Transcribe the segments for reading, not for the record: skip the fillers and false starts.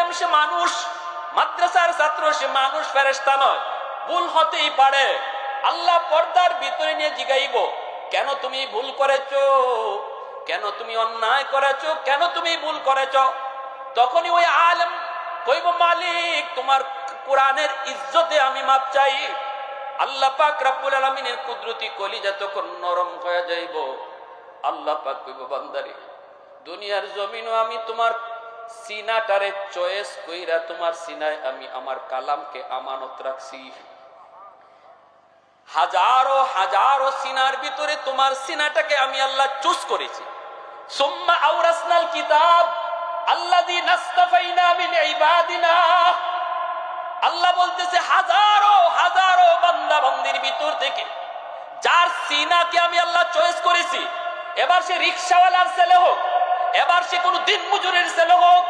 আলেম সে মানুষ, মাদ্রাসার ছাত্র সে মানুষ, ফেরেশতা নয়। ভুল হতেই পারে। আল্লাহ পর্দার ভিতরে নিয়ে জিগাইব, কেন তুমি ভুল করেছো, কেন তুমি অন্যায় করেছো, কেন তুমি ভুল করেছো। তখনই ওই আলেম কইব, মালিক তোমার কোরআনের ইজ্জতে আমি মাপ চাই। আল্লাহ পাক রব্বুল আলামিনের কুদরতি কলিজা তখন নরম হয়ে যাইব। আল্লাহ পাক কইব, বান্দারে দুনিয়ার জমিনও আমি তোমার সিনাটারে চয়েস কইরা তোমার সিনায় আমি আমার কালামকে আমানত রাখছি। হাজারো হাজারো সিনার ভিতরে তোমার সিনাটাকে আমি আল্লাহ চুজ করেছি। সুম্মা আওরাসনাল কিতাব আল্লাযী নাসতাফাইনা মিন ইবাদিনা। আল্লাহ বলতেছে হাজারো হাজারো বান্দা বান্দির ভিতর থেকে যার সিনাকে আমি আল্লাহ চয়েস করেছি, এবার সে রিকশাওয়ালার ছেলে হোক, এবার সে কোনো দিন মজুরের ছেলে হোক,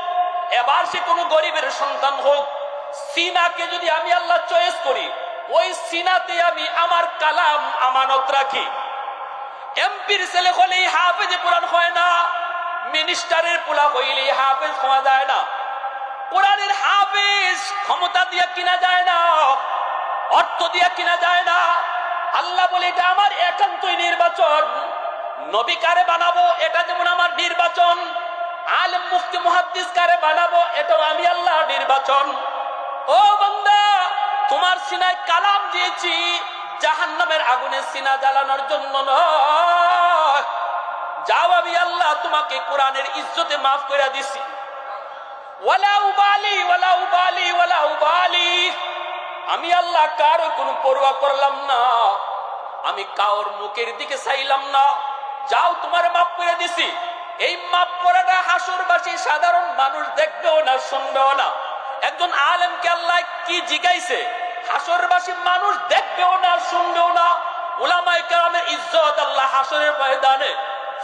এবার সে কোনো গরিবের সন্তান হোক, সিনাকে যদি আমি আল্লাহ চয়েস করি, ওই সিনাতে আমি আমার কালাম আমানত রাখি। এমপির ছেলে হলেই হাফেজ কোরআন হয় না, মিনিস্টারের পোলা হইলেই হাফেজ হওয়া যায় না। কোরআনের হাফেজ ক্ষমতা দিয়ে কিনা যায় না, অর্থ দিয়ে কিনা যায় না। আল্লাহ বলে এটা আমার একান্তই নির্বাচন। নবী কারে বানাবো এটা যেমন আমার নির্বাচন, আলেম মুফতি মুহাদ্দিস কারে বানাবো এটাও আমি আল্লাহর নির্বাচন। ও বান্দা, তোমার সিনায় কালাম দিয়েছি জাহান্নামের আগুনে সিনা জ্বালানোর জন্য নয়। যাও, আমি আল্লাহ তোমাকে কোরআনের ইজ্জতে মাফ করে দিছি। ওয়ালা উবালি ওয়ালা উবালি ওয়ালা উবালি, আমি আল্লাহ কারো কোনো পরোয়া করলাম না, আমি কারোর মুখের দিকে চাইলাম না। যাও, তোমার মাফ করে দিছি। এই মাফ করাটা হাসরবাসী সাধারণ মানুষ দেখবেও না, শুনবেও না। একজন আলেমকে আল্লাহ কি জিগাইছে হাসরবাসী মানুষ দেখবেও না, শুনবেও না। উলামায়ে কেরামের ইজ্জত আল্লাহ হাসরের ময়দানে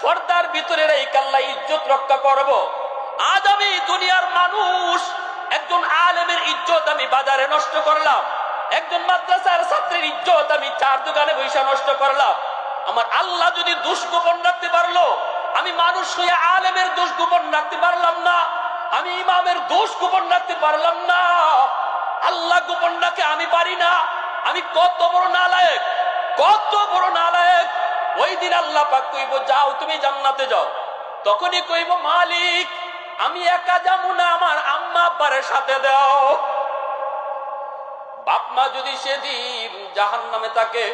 পর্দার ভিতরে রেখে আল্লাহ ইজ্জত রক্ষা করব। আজ আমি দুনিয়ার মানুষ, একজন আলেমের ইজ্জত আমি বাজারে নষ্ট করলাম, একজন মাদ্রাসার ছাত্রের ইজ্জত আমি চার দোকানে বৈশা নষ্ট করলাম। আমার আল্লাহ যদি দোষ গোপন রাখতে পারলো, আমি মানুষ হয়ে আলেমের দোষ গোপন রাখতে পারলাম না, আমি ইমামের দোষ গোপন রাখতে পারলাম না। আল্লাহ গোপন রাখে, আমি পারি না। আমি কত বড় নালায়েক, কত বড় নালায়েক। ওই দিন আল্লাহ পাক কইব, যাও তুমি জান্নাতে যাও। তখনই কইব, মালিক আমি একা যাবো না, আমার আম্মা আব্বার সাথে দাও। বাপ মা যদি সেদিন জাহান্নামে থাকে,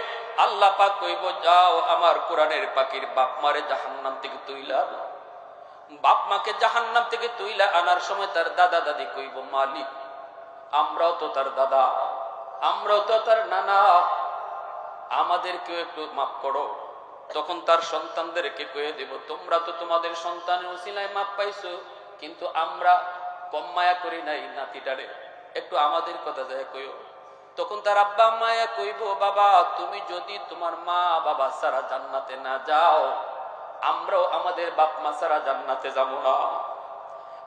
আল্লাহ পাক কইব, যাও আমার কোরআনের পাখির বাপ মারে জাহান্নাম থেকে তুইলা। বাপ মাকে জাহান্নাম থেকে তুইলা আনার সময় তার দাদা দাদি কইব, মালিক আমরাও তো তার দাদা, আমরাও তো তার নানা, আমাদেরকেও একটু মাফ করো। তখন তার সন্তানদেরকে কয়ে দেব, তোমরা তো তোমাদের সন্তানের উসিলায় মাপ পাইছো, কিন্তু আমরা কম মায়া করি নাই নাতিটারে, একটু আমাদের কথা যায় কইও। তখন তার আব্বা মায়া কইব, বাবা তুমি যদি তোমার মা বাবা ছাড়া জান্নাতে না যাও, আমরাও আমাদের বাপ মা ছাড়া জান্নাতে যাবো না।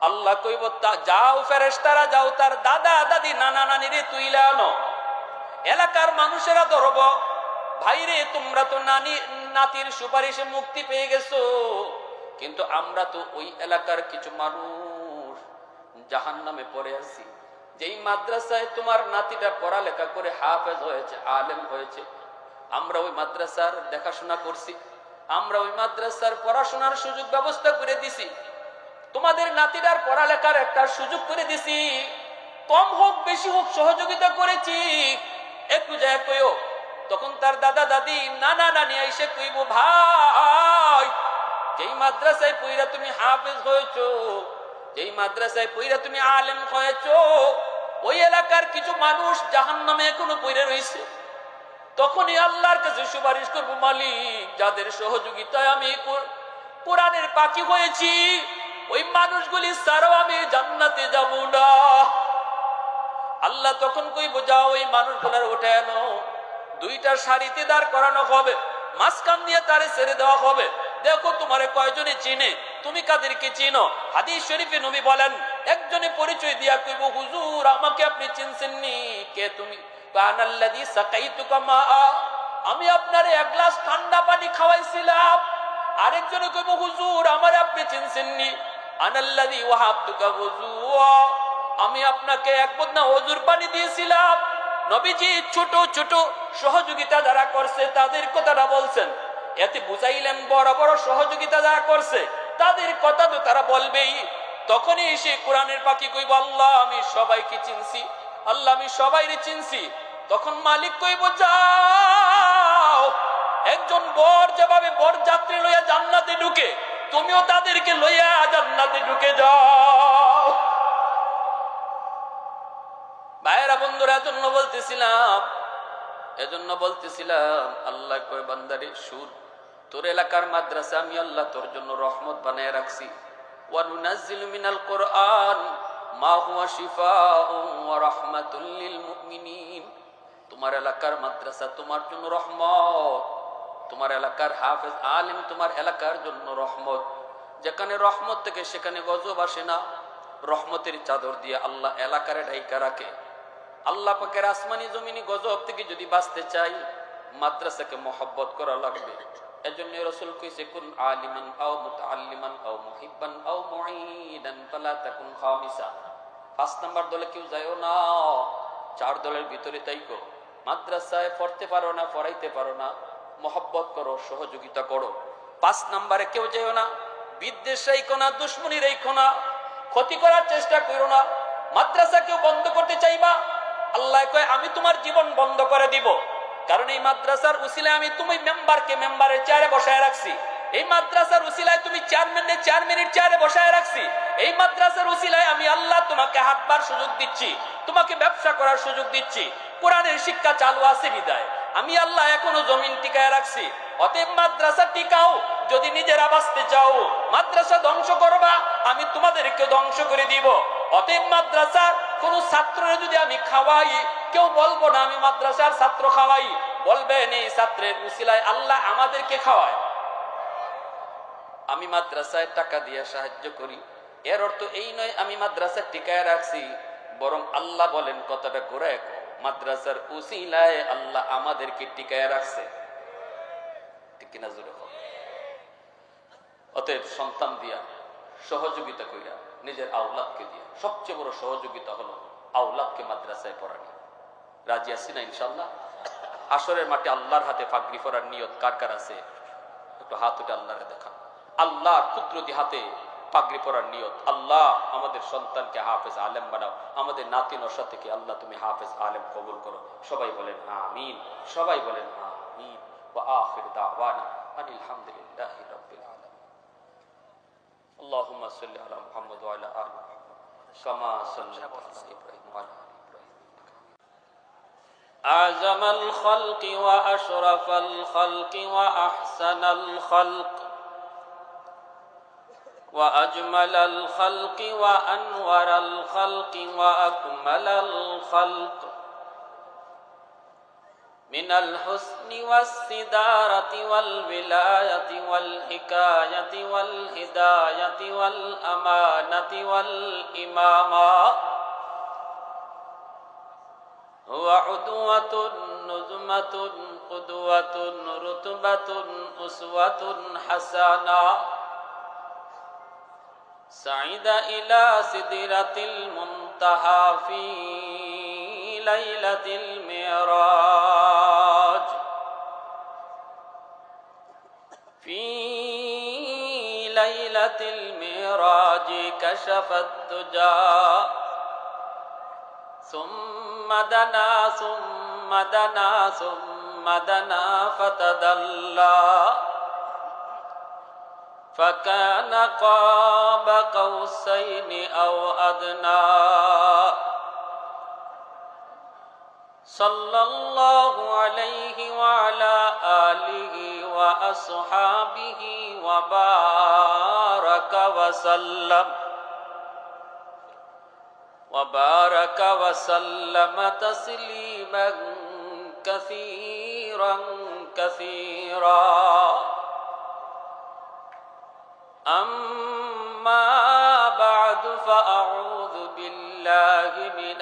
আল্লাহ কইব, যাও ফেরেশতারা যাও, তার দাদা দাদি নানা নানিরে তুইলা আনো। এলাকার মানুষেরা ধরব, ভাইরে তোমরা তো নাতির সুপারিশে মুক্তি পেয়ে গেছো, কিন্তু আমরা তো ওই এলাকার কিছু মানুষ জাহান্নামে পড়ে আছি। যেই মাদ্রাসায় তোমার নাতিটা পড়ালেখা করে হাফেজ হয়েছে, আলেম হয়েছে, আমরা ওই মাদ্রাসার দেখাশোনা করছি, আমরা ওই মাদ্রাসার পড়াশোনার সুযোগ ব্যবস্থা করে দিছি, তোমাদের নাতিটার পড়ালেখার একটা সুযোগ করে দিছি, কম হোক বেশি হোক সহযোগিতা করেছি, একটু যায় কইও। তখন তার দাদা দাদি নানা নানি এসে কইব, ভাই যেই মাদ্রাসায় পইরা তুমি হাফেজ হয়েছো, যেই মাদ্রাসায় পইরা তুমি আলেম হয়েছো, ওই এলাকার কিছু মানুষ জাহান্নামে এখনো পইরা রয়েছে। তখনই আল্লাহর কাছে সুপারিশ করব, মালিক যাদের সহযোগিতায় আমি কোরআনের পাখি হয়েছি, ওই মানুষগুলি ছাড়াও আমি জান্নাতে যাব না। আল্লাহ তখন কইব, যাও ওই মানুষগুলার উঠে আনো, দুইটা সারিতে দাঁড় করানো হবে, মাঝখান দিয়ে তারে ছেড়ে দেওয়া হবে। দেখো তোমারে কয়জনে চিনে, তুমি কাদেরকে চিনো। হাদিস শরীফে নবী বলেন, একজনে পরিচয় দিয়া কইব, হুজুর আমাকে আপনি চিনছেননি, কে তুমি? আনাল্লাযী সাকাইতুকা মা, আমি আপনারে এক গ্লাস ঠান্ডা পানি খাওয়াইছিলাম। আরেকজনে কইব, হুজুর আমারে আপনি চিনছেননি, আনাল্লাযী ওয়াহাবতুকা ওযুয়া, আমি আপনাকে এক বদনা ওজুর পানি দিয়েছিলাম। নবীজি ছোট ছোট সহযোগিতা যারা করছে তাদের কথাটা বলছেন, এতে বুঝাইলেন বড় বড় সহযোগিতা যারা করছে তাদের কথা তো তারা বলবেই। তখনই এসে কোরআনের পাখি কইব, আল্লাহ আমি সবাইকে চিনছি, আল্লাহ আমি সবাইরে চিনছি। তখন মালিক কইব, যাও, একজন বর যেভাবে বর যাত্রী লইয়া জান্নাতে ঢুকে তুমিও তাদেরকে লইয়া জান্নাতে ঢুকে যাও। ভাইয়েরা বন্ধুরা, এজন্য বলতেছিলাম আল্লাহ কয় বান্দারে শুন, তোর এলাকার মাদ্রাসা আমি আল্লাহ তোর জন্য রহমত বানায় রাখছি। ওয়া নুনাজ্জিলু মিনাল কোরআন মা হুয়া শিফাউন ওয়া রাহমাতুল লিল মুমিনিন। তোমার এলাকার মাদ্রাসা তোমার জন্য রহমত, তোমার এলাকার হাফেজ আলেম তোমার এলাকার জন্য রহমত। যেখানে রহমত থেকে সেখানে গজব আসে না, রহমতের চাদর দিয়ে আল্লাহ এলাকারে ঢাইকা রাখে। আল্লাহ পাকের আসমানি জমিনি গজব থেকে যদি বাঁচতে চাই মাদ্রাসাকে মহব্বত করা লাগবে। এজন্য রাসূল কইছে, কুন আলিমান আও মুতাআল্লিমান আও মুহিব্বান আও মুঈদান ফালা তাকুন খামিসা। ৫ নাম্বার দলে কেউ যায়ও না, 4 দলের ভিতরে তাইকো। মাদ্রাসায় পড়তে পারো না, পড়াইতে পারো না, মহব্বত করো, সহযোগিতা করো। 5 নাম্বারে কেউ যেও না, বিদ্বেষ রাইখো না, দুশ্মনী রাইখো না, ক্ষতি করার চেষ্টা করো না। মাদ্রাসা কেউ বন্ধ করতে চাইবা, আল্লাহ কয় আমি তোমার জীবন বন্ধ করে দিব। কারণ এই মাদ্রাসার উসিলায় আমি তুমি মেম্বারকে মেম্বারের চেয়ারে বসায় রাখছি, এই মাদ্রাসার উসিলায় তুমি চেয়ারম্যানের চেয়ারম্যানের চেয়ারে বসায় রাখছি, এই মাদ্রাসার উসিলায় আমি আল্লাহ তোমাকে হাঁটবার সুযোগ দিচ্ছি, তোমাকে ব্যবসা করার সুযোগ দিচ্ছি। কোরআনের শিক্ষা চালু আছে বিদায় আমি আল্লাহ এখনো জমিন টিকায় রাখছি। অতএব মাদ্রাসা টিকাও, যদি নিজেরা বাঁচতে চাও। মাদ্রাসা ধ্বংস করবা, আমি তোমাদেরকে ধ্বংস করে দিব। অতএব মাদ্রাসার কোন ছাত্ররে যদি আমি খাওয়াই, কেউ বলবো না আমি মাদ্রাসার ছাত্র খাওয়াই, বলবেন এই ছাত্রের উসিলায় আল্লাহ আমাদেরকে খাওয়ায়। আমি মাদ্রাসায় টাকা দিয়ে সাহায্য করি, এর অর্থ এই নয় আমি মাদ্রাসা টিকায় রাখছি, বরং আল্লাহ বলেন কথাটা ঘুরায়, মাদ্রাসার উসিলায় আল্লাহ আমাদেরকে টিকায় রাখছে। ঠিক কিনা জোরে হোক। অতএব সন্তান দিয়া সহযোগিতা কইরা, নিজের আওলাদকে দিয়া সবচেয়ে বড় সহযোগিতা হলো আওলাদকে মাদ্রাসায় পড়ানো। রাজি আছি না ইনশাআল্লাহ? হাসরের মাঠে আল্লাহর হাতে পাগড়ি পরার নিয়ত কার কার আছে? একটু হাত উঠে আল্লাহরে দেখান। আল্লাহর কুদরতি হাতে পাগড়ি পরার নিয়ত, আল্লাহ আমাদের সন্তানকে হাফেজ আলেম বানাও, আমাদের নাতি নশা থেকে আল্লাহ তুমি হাফেজ আলেম কবুল করো। সবাই বলেন আমিন, সবাই বলেন আমিন। ওয়া আখির দাওয়ানা আনিল হামদুলিল্লাহি রাব্বিল আলামিন। আল্লাহুম্মা সাল্লি আলা মুহাম্মাদ ওয়া আলা আলি মুহাম্মাদ কামা সাল্লাইতা আলা ইব্রাহিম ওয়া আলা আলি ইব্রাহিম। আযমাল খালকি ওয়া আশরাফাল খালকি ওয়া আহসানাল খালক وأجمل الخلق وأنور الخلق وأكمل الخلق من الحسن والسدارة والولاية والحكاية والهداية والأمانة والإمامة هو عدوة نزمة قدوة رتبة أسوة حسنة سعيد إلى سدرة المنتهى في ليلة المعراج في ليلة المعراج كشف الدجى ثم دنا ثم دنا ثم دنا فتدلى فكان قاب قوسين أو أدنى صلى الله عليه وعلى آله وأصحابه وبارك وسلم تسليما كثيرا كثيرا أما بعد فأعوذ بالله من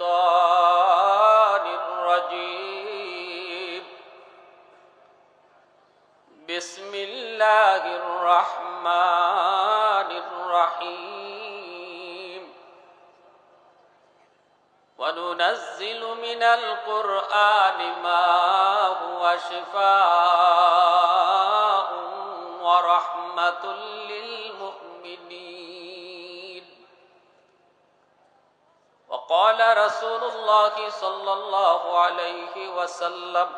الشيطان الرجيم بسم الله الرحمن الرحيم وننزل من القرآن ما هو شفاء ورحمة للمؤمنين. وقال رسول الله صلى الله عليه وسلم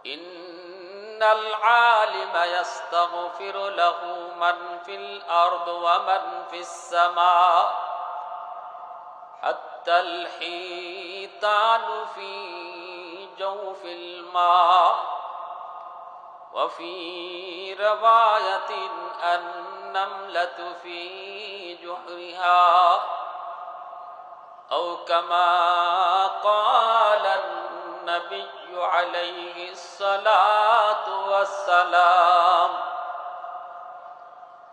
إن العالم يستغفر له من في الأرض ومن في السماء حتى الحيتان في جوف الماء. وفي رواية النملة في جحرها أو كما قال النبي عليه الصلاة والسلام.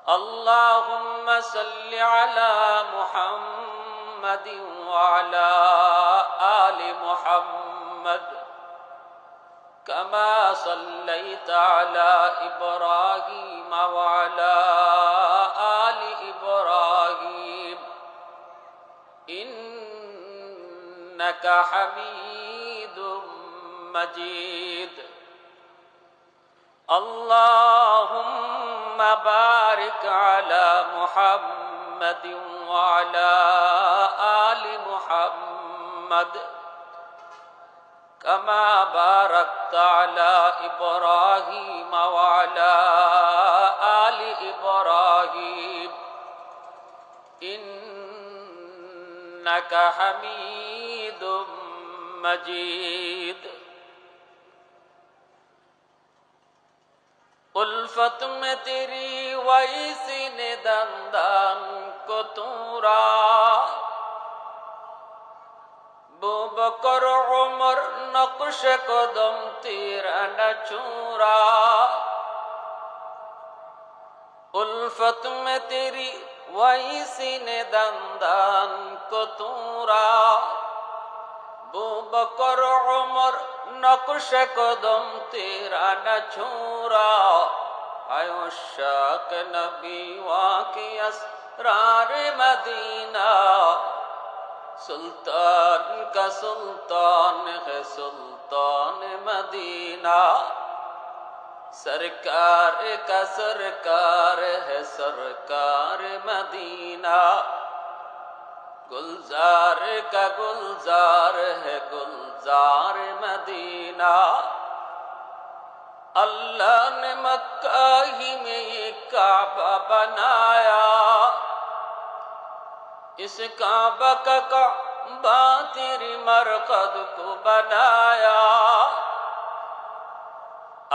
اللهم صل على محمد وعلى آل محمد كما صليت على إبراهيم وعلى آل إبراهيم إنك حميد مجيد. اللهم بارك على محمد وعلى آل محمد كما باركت على إبراهيم وعلى آل إبراهيم إنك حميد مجيد. उल्फत में तेरी वैसी ने दंदन को तूरा बुबकर उमर नक्श कदम तेरा न चूरा. उल्फत में तेरी वैसी ने दंदन को तूरा बुबकर उमर नक्श कदम तेरा न छूरा. आयो शाक नबी वाकी असरार मदीना सुल्तान का सुल्तान है सुल्तान मदीना. सरकार का सरकार है सरकार मदीना. गुलजार का गुलजार है गुलजार मदीना. अल्लाह ने मक्का ही में ये काबा बनाया. इस काबा का काबा तेरी मरकद को बनाया.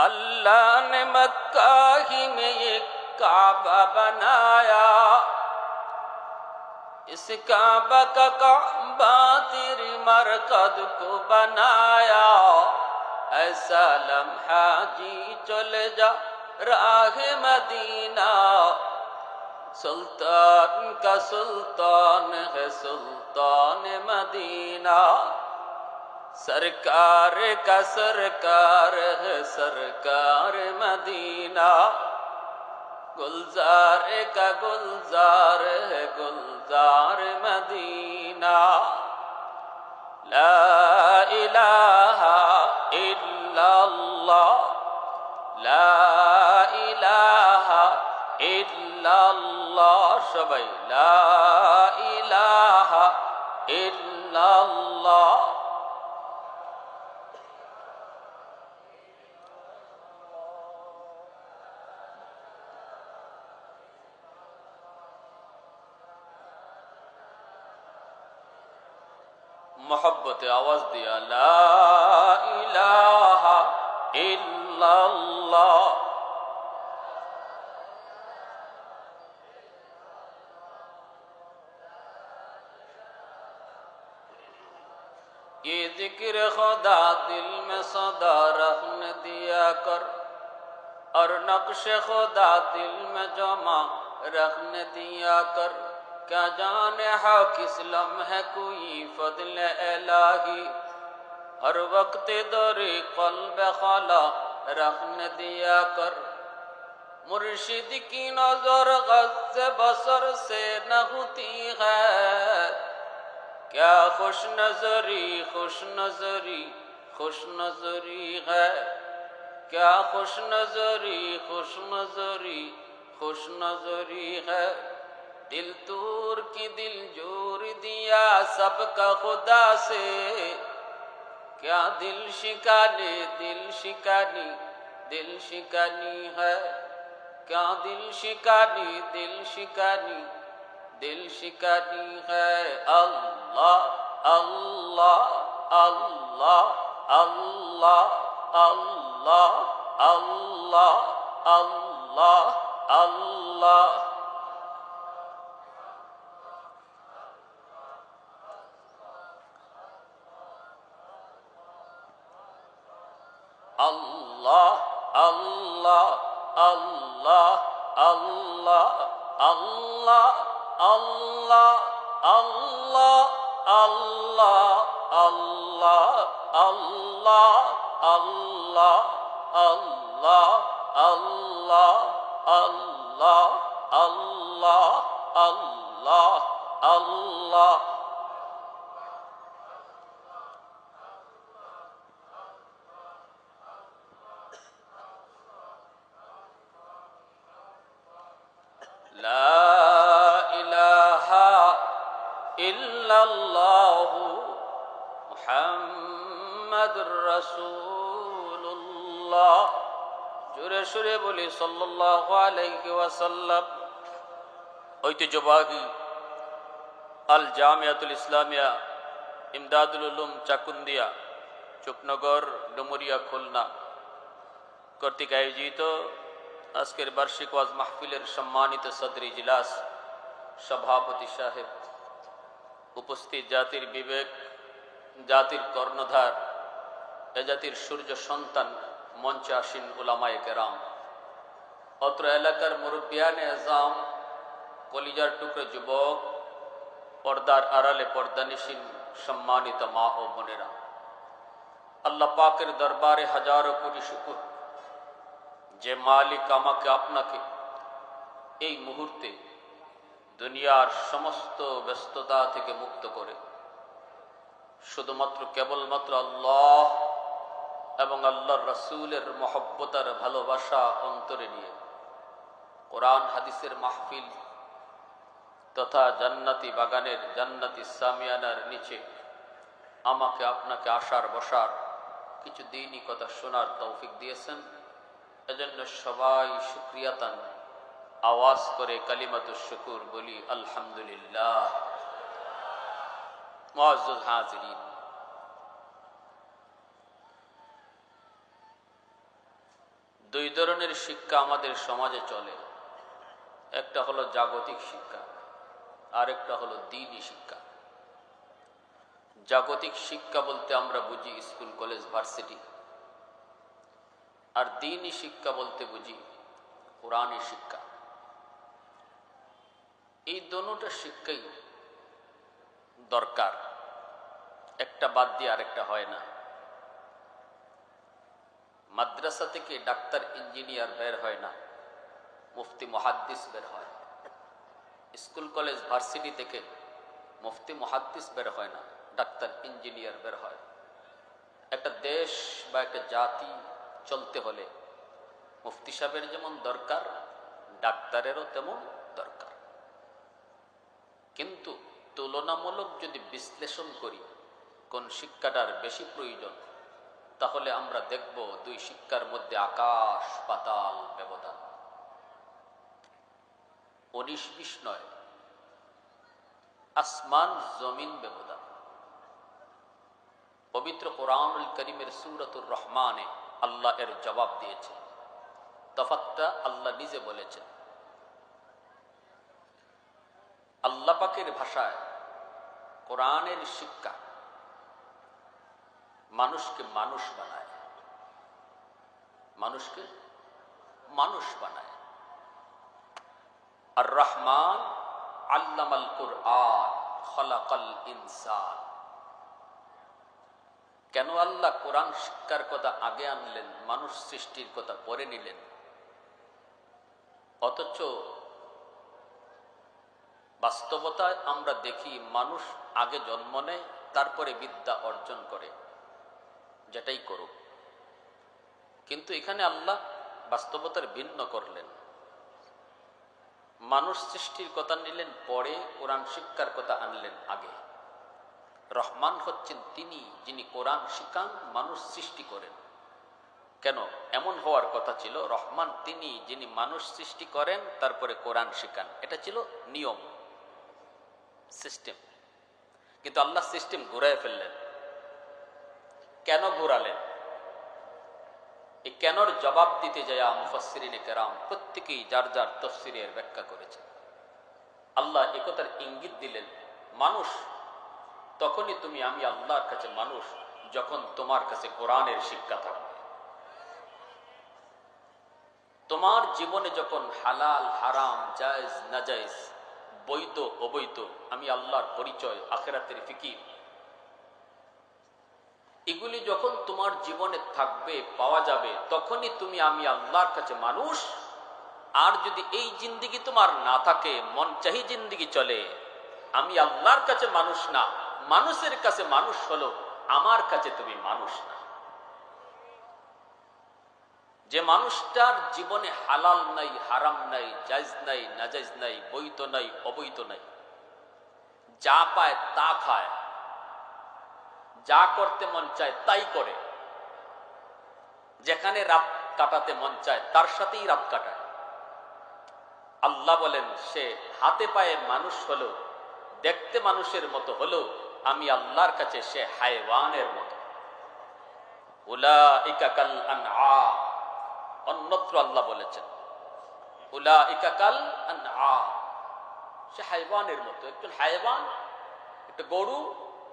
अल्लाह ने मक्का ही में ये काबा बनाया. इस काबा का काबा तेरी मरकद को बनाया. ऐसा लम्हा जी चले जा राह मदीना. सुल्तान का सुल्तान है सुल्तान मदीना. सरकार का सरकार है सरकार मदीना. गुलजार का गुलजार है गुलजार मदीना. ला इलाहा इल्लल्लाह ला इलाहा इल्लल्लाह. सबाई ला इलाहा इल्लल्लाह. मोहब्बत आवाज दिया ला इलाहा इल्लल्लाह. ये जिक्र खुदा दिल में सदा रखने दिया कर और नक्श खुदा दिल में जमा रखने दिया कर. क्या जाने हक इस्लाम है कोई फضل इलाही. हर वक्त दरे क़ल्ब खाला रखने दिया कर. मुर्शिद की नजर गज़ बसर से न होती है क्या खुश नजरी खुश नजरी खुश नजरी है, क्या खुश नजरी खुश नजरी खुश नजरी है। दिल तूर की दिल जोर दिया सबका खुदा से, क्या दिल शिकानी दिल शिकानी दिल शिकानी है, क्या दिल शिकानी दिल शिकानी दिल शिकानी है। अल्लाह अल्लाह अल्लाह अल्लाह अल्लाह अल्लाह अल्लाह अल्लाह। अल्लाह अल्लाह अल्लाह अल्लाह अल्लाह अल्लाह अल्लाह अल्लाह अल्लाह अल्लाह अल्लाह अल्लाह अल्लाह अल्लाह अल्लाह अल्लाह अल्लाह। ला इलाहा इल्लल्लाहु मुहम्मदुर रसूलुल्लाह। জোরে সুরে বলি সাল্লাল্লাহু আলাইহি ওয়াসাল্লাম। ঐতিহ্যবাহী আল জামিয়াতুল ইসলামিয়া ইমদাদুল উলুম চাকুন্দিয়া চুপনগর ডুমুরিয়া খুলনা কর্তৃক আয়োজিত আজকের বার্ষিক ওয়াজ মাহফিলের সম্মানিত সদর ইজলাস, সভাপতি সাহেব, উপস্থিত জাতির বিবেক, জাতির কর্ণধার, এ জাতির সূর্য সন্তান, মঞ্চে আসীন উলামায়ে কেরাম, অত্র এলাকার মুরব্বিয়ানে আজম, কলিজার টুকরো যুবক, পর্দার আড়ালে পর্দানিশীন সম্মানিত মা ও বোনেরা, আল্লাহ পাকের দরবারে হাজারো কোটি শুকর যে মালিক আমাকে আপনাকে এই মুহূর্তে দুনিয়ার সমস্ত ব্যস্ততা থেকে মুক্ত করে শুধুমাত্র কেবলমাত্র আল্লাহ এবং আল্লাহর রাসূলের মহব্বত আর ভালোবাসা অন্তরে নিয়ে কোরআন হাদিসের মাহফিল তথা জান্নাতি বাগানের জান্নাতি সামিয়ানার নিচে আমাকে আপনাকে আসার বসার কিছু দিনই কথা শোনার তৌফিক দিয়েছেন। এজন্য সবাই শুকরিয়াতান আওয়াজ করে কালিমাতুশ শুকুর বলি আলহামদুলিল্লাহ। মুআজ্জাজ হাজিরিন, দুই ধরনের শিক্ষা আমাদের সমাজে চলে। একটা হলো জাগতিক শিক্ষা, আর একটা হলো দ্বীনি শিক্ষা। জাগতিক শিক্ষা বলতে আমরা বুঝি স্কুল কলেজ ভার্সিটি, আর দ্বীনি শিক্ষা বলতে বুঝি কোরআনী শিক্ষা। এই দোনোটা শিক্ষাই দরকার, একটা বাদ দিয়ে আরেকটা হয় না। মাদ্রাসা থেকে ডাক্তার ইঞ্জিনিয়ার বের হয় না, মুফতি মুহাদ্দিস বের হয়। স্কুল কলেজ ভার্সিটি থেকে মুফতি মুহাদ্দিস বের হয় না, ডাক্তার ইঞ্জিনিয়ার বের হয়। একটা দেশ বা একটা জাতি চলতে হলে মুফতি সাহেবের যেমন দরকার, ডাক্তারেরও তেমন দরকার। কিন্তু তুলনামূলক যদি বিশ্লেষণ করি কোন শিক্ষাটার বেশি প্রয়োজন, তাহলে আমরা দেখব দুই শিক্ষার মধ্যে আকাশ পাতাল ব্যবধান। 19-20 নয়, আসমান জমিন ব্যবধান। পবিত্র কোরআনুল কারীমের সূরাতুর রহমানে আল্লাহ এর জবাব দিয়েছে। তফাৎটা আল্লাহ নিজে বলেছেন। আল্লাহ পাকের ভাষায় কোরআনের শিক্ষা মানুষকে মানুষ বানায়, মানুষকে মানুষ বানায়। আর রহমান আল্লামাল কুরআন খলাকাল ইনসান। কেন আল্লাহ কোরআন শিক্ষার কথা আগে আনলেন, মানুষ সৃষ্টির কথা পরে নিলেন? অথচ বাস্তবতায় আমরা দেখি মানুষ আগে জন্ম নেয়, তারপরে বিদ্যা অর্জন করে, যেটাই করুক। কিন্তু এখানে আল্লাহ বাস্তবতার ভিন্ন করলেন। মানুষ সৃষ্টির কথা নিলেন পরে, কোরআন শিক্ষার কথা আনলেন আগে। রহমান হচ্ছেন তিনি যিনি কোরআন শিখান, মানুষ সৃষ্টি করেন। কেন এমন হওয়ার কথা ছিল? রহমান তিনি যিনি মানুষ সৃষ্টি করেন, তারপরে কোরআন শিখান। এটা ছিল নিয়ম, সিস্টেম। কিন্তু আল্লাহ সিস্টেম ঘুরায় ফেললেন। কেন ঘুরালেন? এই কেনর জবাব দিতে যায় মুফাসসিরিনে কেরাম প্রত্যেকেই যার যার তাফসীরের ব্যাখ্যা করেছে। আল্লাহ একথার ইঙ্গিত দিলেন, মানুষ তখনই তুমি আমি আল্লাহর কাছে মানুষ যখন তোমার কাছে কোরআনের শিক্ষা থাকবে। তোমার জীবনে যখন হালাল হারাম, জায়েজ নাজায়েজ, বৈধ অবৈধ, আমি আল্লাহর পরিচয়, আখিরাতের ফিকির, এগুলি যখন তোমার জীবনে থাকবে, পাওয়া যাবে, তখনই তুমি আমি আল্লাহর কাছে মানুষ। আর যদি এই জিন্দিগি তোমার না থাকে, মন চাহি জিন্দিগি চলে, আমি আল্লাহর কাছে মানুষ না, মানুষের কাছে মানুষ হলো, আমার কাছে তুমি মানুষ না। যে মানুষটার জীবনে হালাল নাই, হারাম নাই, জায়েজ নাই, নাজায়েজ নাই, বৈধ নাই, অবৈধ নাই, যা পায় তা খায়, যা করতে মন চায় তাই করে, যেখানে রাত কাটাতে মন চায় তার সাথেই রাত কাটায়, আল্লাহ বলেন সে হাতে পায়ে মানুষ হলো, দেখতে মানুষের মতো হলো, আমি আল্লাহর কাছে সে হায়ওয়ানের মতো। উলাইকা কাল আনআম, অন্যত্র আল্লাহ বলেছেন উলাইকা কাল আনআম, সে হায়ওয়ানের মতো। একজন হায়ওয়ান, একটা গরু,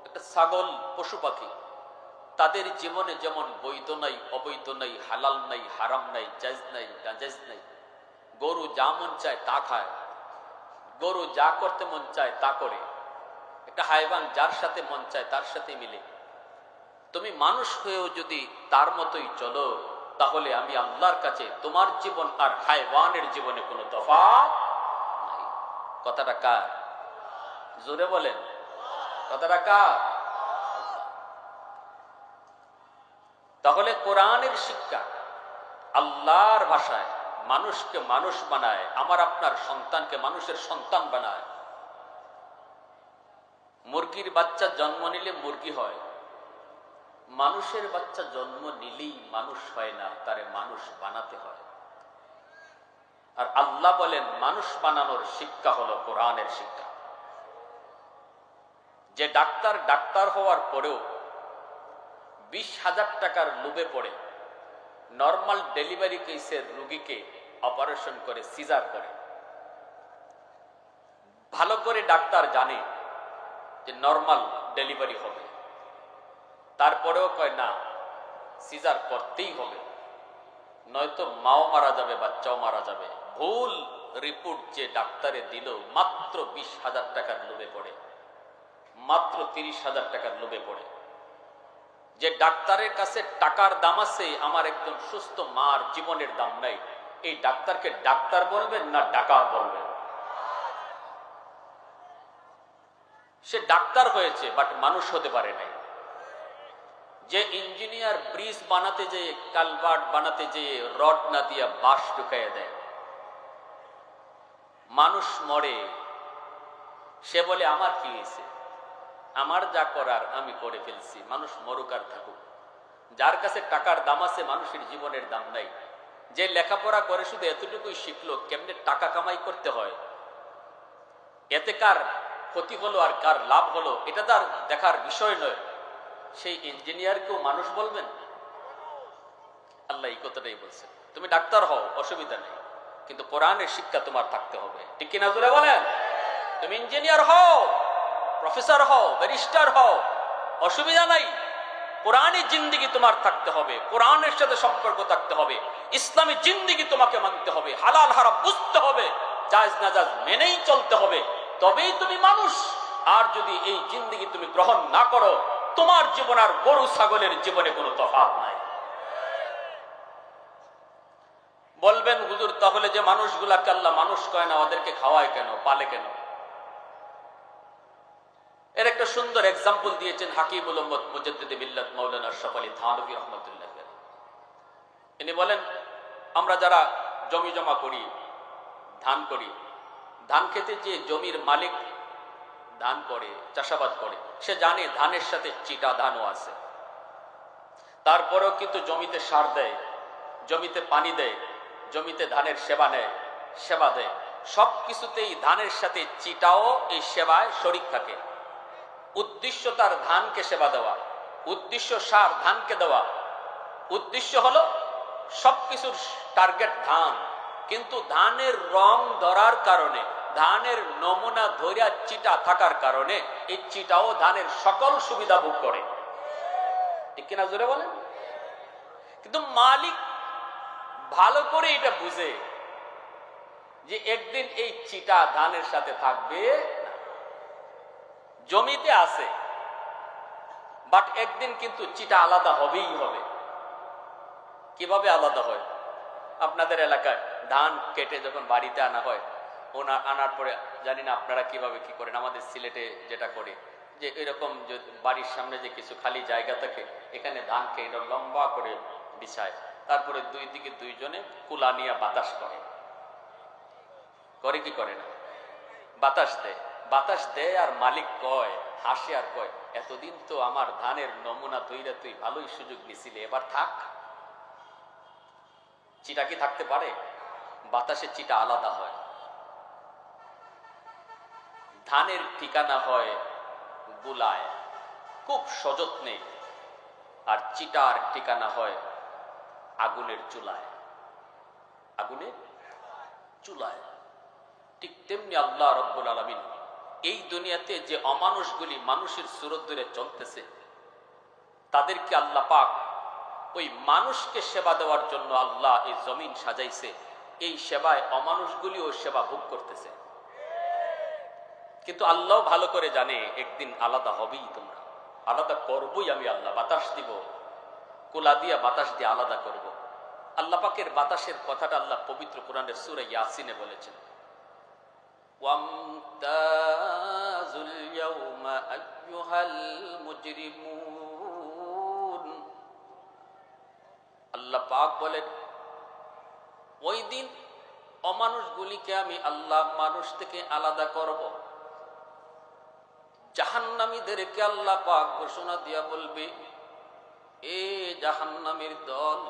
একটা ছাগল, পশু পাখি, তাদের জীবনে যেমন বৈধ নাই, অবৈধ নাই, হালাল নাই, হারাম নাই, জায়েজ নাই, নাজায়েজ নাই। গরু যা মন চায় তা খায়, গরু যা করতে মন চায় তা করে। একটা হায়ওয়ান যার সাথে মন চায় তার সাথে মিলে। তুমি মানুষ হয়েও যদি তার মতোই চলো, তাহলে আমি আল্লাহর কাছে তোমার জীবন আর হায়ওয়ানের জীবনে কোনো তফাৎ নাই। কথাটা কার? জোরে বলেন, কথাটা কার? তাহলে কোরআনের শিক্ষা আল্লাহর ভাষায় মানুষকে মানুষ বানায়, আমার আপনার সন্তানকে মানুষের সন্তান বানায়। মুরগির বাচ্চা জন্ম নিলে মুরগি হয়, মানুষের বাচ্চা জন্ম নিলেই মানুষ হয় না, তারে মানুষ বানাতে হয়। আর আল্লাহ বলেন মানুষ বানানোর শিক্ষা হলো কোরআনের শিক্ষা। যে ডাক্তার ডাক্তার হওয়ার পরেও 20,000 টাকার লোভে পড়ে নর্মাল ডেলিভারি কেসের রোগীকে অপারেশন করে সিজার করে, ভালো করে ডাক্তার জানে যে নর্মাল ডেলিভারি হবে, তারপরেও কয় না, সিজার করতেই হবে, নয়তো মাও মারা যাবে, বাচ্চাও মারা যাবে। ভুল রিপোর্ট যে ডাক্তারে দিল, মাত্র 20,000 টাকার লোভে পড়ে, মাত্র 30,000 টাকার লোভে পড়ে। যে ডাক্তারের কাছে টাকার দাম আছে, আমার একজন সুস্থ মার জীবনের দাম নাই, এই ডাক্তারকে ডাক্তার বলবেন না ডাকাত বলবেন? সে ডাক্তার হয়েছে বাট মানুষ হতে পারে নাই। যে ইঞ্জিনিয়ার ব্রিজ বানাতে যেয়ে, কালভার্ট বানাতে যেয়ে রড না দিয়া বাঁশ ঢুকাইয়া দেয়, মানুষ মরে, সে বলে আমার কি হয়েছে, আমার যা করার আমি করে ফেলছি, মানুষ মরুক আর থাকুক। যার কাছে টাকার দাম আছে, মানুষের জীবনের দাম নাই। যে লেখাপড়া করে শুধু এতটুকুই শিখলো কেমনে টাকা কামাই করতে হয়, এতে কার ক্ষতি হলো আর কার লাভ হলো এটা তার দেখার বিষয় নয়, সেই ইঞ্জিনিয়ারকেও মানুষ বলবেন? আল্লাহ এই কথাটাই বলছেন। তুমি ডাক্তার হও, অসুবিধা নেই, কিন্তু কোরআনের শিক্ষা তোমার থাকতে হবে, ঠিক কিনা জোরে বলেন? তুমি ইঞ্জিনিয়ার হও, প্রফেসর হও, ব্যারিস্টার হও, অসুবিধা নাই, কোরআনী জিন্দিগি তোমার থাকতে হবে, কোরআনের সাথে সম্পর্ক থাকতে হবে, ইসলামী জিন্দিগি তোমাকে মানতে হবে, হালাল হারাম বুঝতে হবে, জায়েজ নাজায়েজ মেনেই চলতে হবে, তবেই তুমি মানুষ। আর যদি এই জিন্দিগি তুমি গ্রহণ না করো, তোমার জীবন আর গরু ছাগলের জীবনে কোনো তফাৎ নাই। বলবেন হুজুর, তাহলে যে মানুষগুলাকে আল্লাহ মানুষ কয় না, ওদেরকে খাওয়ায় কেন, পালে কেন? এর একটা সুন্দর এক্সাম্পল দিয়েছেন হাকিমুল উম্মত মুজাদ্দিদ মিল্লাত মাওলানা আশরাফ আলী থানভী রাহমাতুল্লাহ আলাইহি। ইনি বলেন, আমরা যারা জমি জমা করি, ধান করি, ধান খেতে যে জমির মালিক ধান করে, চাষাবাদ করে, সে জানে ধানের সাথে চিটা ধানও আছে। তারপরেও কিন্তু জমিতে সার দেয়, জমিতে পানি দেয়, জমিতে ধানের সেবা নেয়, সেবা দেয়। সব কিছুতেই ধানের সাথে চিটাও এই সেবায় শরিক থাকে। উদ্দেশ্য তার ধানকে সেবা দেওয়া, উদ্দেশ্য সার ধানকে দেওয়া, উদ্দেশ্য হলো সবকিছুর টার্গেট ধান। কিন্তু ধানের রং ধরার কারণে, ধানের নমুনা ধরিয়া চিটা থাকার কারণে এই চিটাও ধানের সকল সুবিধা ভোগ করে। ঠিক কিনা জোরে বলেন? কিন্তু মালিক ভালো করে এটা বুঝে যে একদিন এই চিটা ধানের সাথে থাকবে না। জমিতে আছে, বাট একদিন কিন্তু চিটা আলাদা হবেই হবে। কিভাবে আলাদা হয়? আপনাদের এলাকায় ধান কেটে যখন বাড়িতে আনা হয়, আনার পরে জানি না আপনারা কিভাবে কি করেন, আমাদের সিলেটে যেটা করে যে এরকম বাড়ির সামনে যে কিছু খালি জায়গা থাকে, এখানে ধানকে এটা লম্বা করে বিছায়, তারপরে দুই দিকে দুইজনে কুলা নিয়ে বাতাস করে। করে কি করে না? বাতাস দেয়, বাতাস দেয়। আর মালিক কয়, হাসে আর কয়, এতদিন তো আমার ধানের নমুনা তৈরি, তুই ভালোই সুযোগ নিছিলে, এবার থাক। চিটা কি থাকতে পারে? বাতাসে চিটা আলাদা হয়। ধানের ঠিকানা হয় গুলায়, খুব সযত্নে, আর চিটার ঠিকানা হয় আগুনের চুলায়। আগুনের চুলায়। ঠিক তেমনি আল্লাহ রাব্বুল আলামিন এই দুনিয়াতে যে অমানুষগুলি মানুষের সুরত ধরে চলতেছে, তাদেরকে আল্লাহ পাক ওই মানুষকে সেবা দেওয়ার জন্য আল্লাহ এই জমিন সাজাইছে। এই সেবায় অমানুষগুলিও সেবা ভোগ করতেছে। কিন্তু আল্লাহ ভালো করে জানে একদিন আলাদা হবেই, তোমরা আলাদা করবই। আমি আল্লাহ বাতাস দিব, কুলা দিয়া বাতাস দিয়ে আলাদা করব। আল্লাহ পাকের বাতাসের কথাটা আল্লাহ পবিত্র কোরআনের সূরা ইয়াসিনে বলেছেন, ওয়ামতাজুল ইয়াউমা আইয়ুহাল মুজরিমুন। আল্লাহ পাক বলেন, ওই দিন অমানুষগুলিকে আমি আল্লাহ মানুষ থেকে আলাদা করব। জাহান্নামীদেরকে আল্লাহ পাক ঘোষণা দিয়া বলবে, এ জাহান্নামীর দল,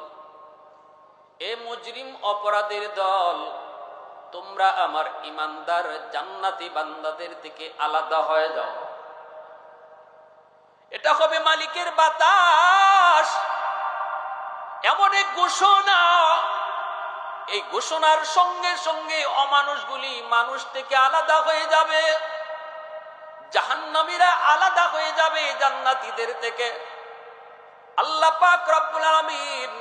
এ মুজরিম অপরাধীর দল, তোমরা আমার ইমানদার জান্নাতি বান্দাদের থেকে আলাদা হয়ে যাও। এটা হবে মালিকের বাতাস। এমন এক ঘোষণা, এই ঘোষণার সঙ্গে সঙ্গে অমানুষগুলি মানুষ থেকে আলাদা হয়ে যাবে, জাহান্নামীরা আলাদা হয়ে যাবে জান্নাতীদের থেকে। আল্লাহ পাক রব্বুল আলামিন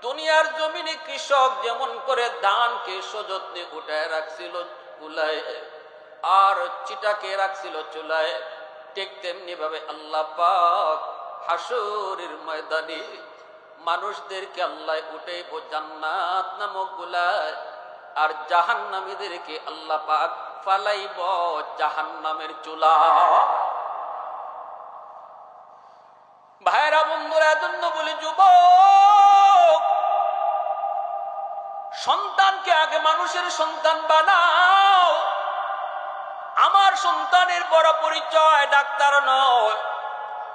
দুনিয়ার জমিনে কৃষক যেমন করে ধানকে সযত্নে উঠায় রাখছিল কুলায়, আর চিটাকে রাখছিল চুলায়, ঠিক তেমনি ভাবে আল্লাহ পাক হাসরের ময়দানে মানুষদেরকে আল্লাহ উঠাইব জান্নাত নামক গুলায়, আর জাহান্নামীদেরকে আল্লাহ পাক ফালাইব জাহান্নামের চুলা। ভাইরা বন্ধুরা, এজন্য বলি যুবক, সন্তানকে আগে মানুষের সন্তান বানাও। আমার সন্তানের বড় পরিচয় ডাক্তার নয়,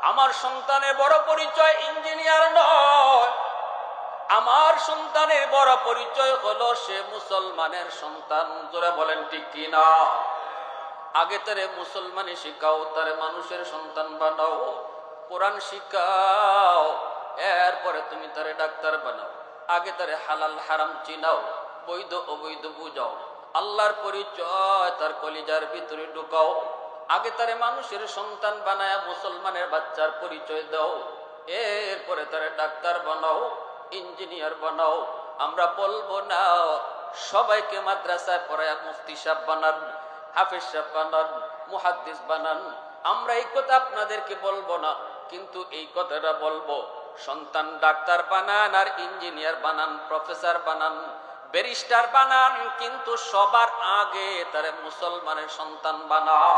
আমার সন্তানের বড় পরিচয় ইঞ্জিনিয়ার নয়, আমার সন্তানের বড় পরিচয় হলো সে মুসলমানের সন্তান। জোরে বলেন ঠিক কি না? আগে তারে মুসলমানি শিখাও, তারে মানুষের সন্তান বানাও, কোরআন শিখাও, এরপরে তুমি তারে ডাক্তার বানাও। আগে তারে হালাল হারাম চিনাও, বৈধ অবৈধ বুঝাও, আল্লাহর পরিচয় তার কলিজার ভিতরে ঢুকাও। আগে তারে মানুষের সন্তান বানায়া মুসলমানের বাচ্চার পরিচয় দাও, এরপরে তারে ডাক্তার বানাও, ইঞ্জিনিয়ার বানাও। আমরা বলবো না সবাইকে মাদ্রাসায় পড়ায়া মুফতি সাহেব বানান, হাফেজ সাহেব বানান, মুহাদ্দিস বানান। আমরা এই কথা আপনাদেরকে বলবো না, কিন্তু এই কথাটা বলবো, সন্তান ডাক্তার বানান আর ইঞ্জিনিয়ার বানান, প্রফেসর বানান, ব্যারিস্টার বানান, কিন্তু সবার আগে তারে মুসলমানের সন্তান বানাও।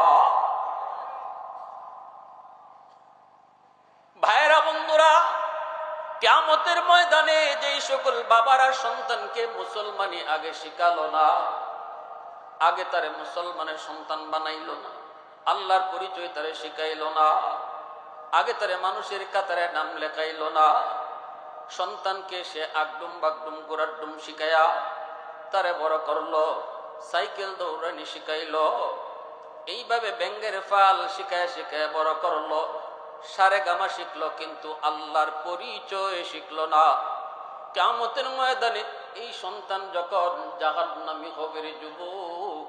কিয়ামতের ময়দানে যেই সকল বাবারা সন্তানকে মুসলমানি আগে শিখালো না, আগে তারে মুসলমানের সন্তান বানাইলো না, আল্লাহর পরিচয় তারে শিখাইলো না, আগে তারে মানুষের কাতারে নাম লেখাইলো না, সন্তানকে সে আগডুম বাগডুম গোড়াডুম শিখাইয়া তারে বড় করলো, সাইকেল দৌড়ানি শিখাইলো, এইভাবে ব্যাঙ্গের ফাল শিখায় শিখায় বড় করলো, সারে গামা শিখলো, কিন্তু আল্লাহর পরিচয় শিখলো না। কিয়ামতের ময়দানে এই সন্তান যখন জাহান্নামী হবে রে যুবক,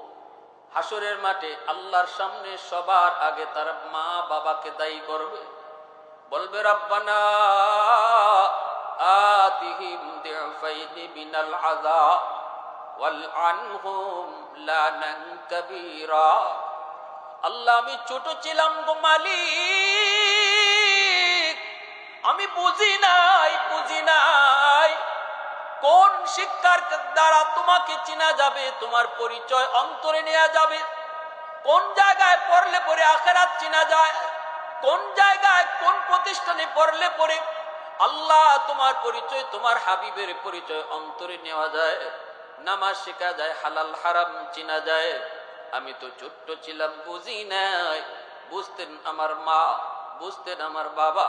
হাসরের মাঠে আল্লাহর সামনে সবার আগে তার মা বাবাকে দায়ী করবে, বলবে রব্বানা আতিহিম দিফাইনি মিনাল আযাব ওয়াল আনহুম লানান কাবীরা। আল্লাহ, আমি ছোট ছিলাম গো মালিক, আমি বুঝি নাই কোন শিক্ষার দ্বারা তোমাকে চিনা যাবে, তোমার পরিচয় অন্তরে নেওয়া যাবে, কোন জায়গায় পড়লে পরে আখিরাত চিনা যায়, কোন জায়গায় কোন প্রতিষ্ঠানে পড়লে পরে আল্লাহ তোমার পরিচয়, তোমার হাবিবের পরিচয় অন্তরে নেওয়া যায়, নামাজ শেখা যায়, হালাল হারাম চিনা যায়। আমি তো ছোট্ট ছিলাম, বুঝি নাই। বুঝতেন আমার মা, বুঝতেন আমার বাবা,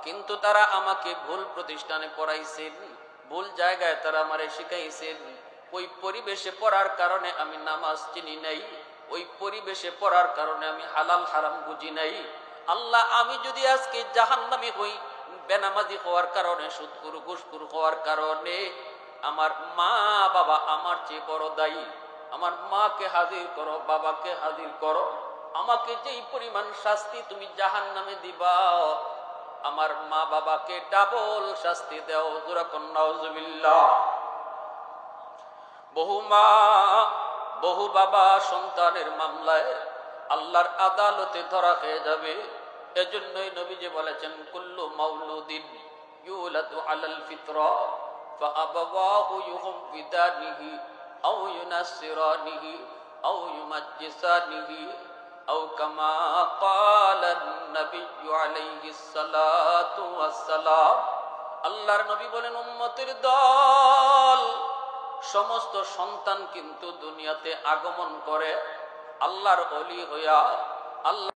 কিন্তু তারা আমাকে ভুল প্রতিষ্ঠানে পড়াইছেন, ভুল জায়গায় তারা আমারে শিখাইছেন। ওই পরিবেশে পড়ার কারণে আমি নামাজ চিনি নাই, ওই পরিবেশে পড়ার কারণে আমি হালাল হারাম বুঝি নাই। আল্লাহ, আমি যদি আজকে জাহান্নামী হই, বেনামাজি হওয়ার কারণে, সুদখোর ঘুষখোর হওয়ার কারণে, আমার মা বাবা আমার চেয়ে বড় দায়ী। আমার মাকে হাজির করো, বাবাকে হাজির করো, আমাকে যেই পরিমাণ শাস্তি তুমি জাহান্নামে দিবা, আমার মা বাবাকে ডাবল শাস্তি দাও। যুরাকুন নাউজুবিল্লাহ। বহু মা বহু বাবা সন্তানের মামলায় আল্লাহর আদালতে ধরা খেয়ে যাবে। এজন্যই নবীজি বলেছেন, কুল্লু মাউলুদিন ইউলাদু আলাল ফিতরা ফাআবাওয়াহু ইউহাব্বিদানিহি আও ইউনাসসিরানিহি আও ইউমাজ্জিসানিহি আও কামা ক্বালান নবিয়্যু আলাইহিস সালাতু ওয়াস সালাম। আল্লাহর নবী বলেন, উম্মতের দল, সমস্ত সন্তান কিন্তু দুনিয়াতে আগমন করে আল্লাহর ওলি হইয়া, আল্লাহ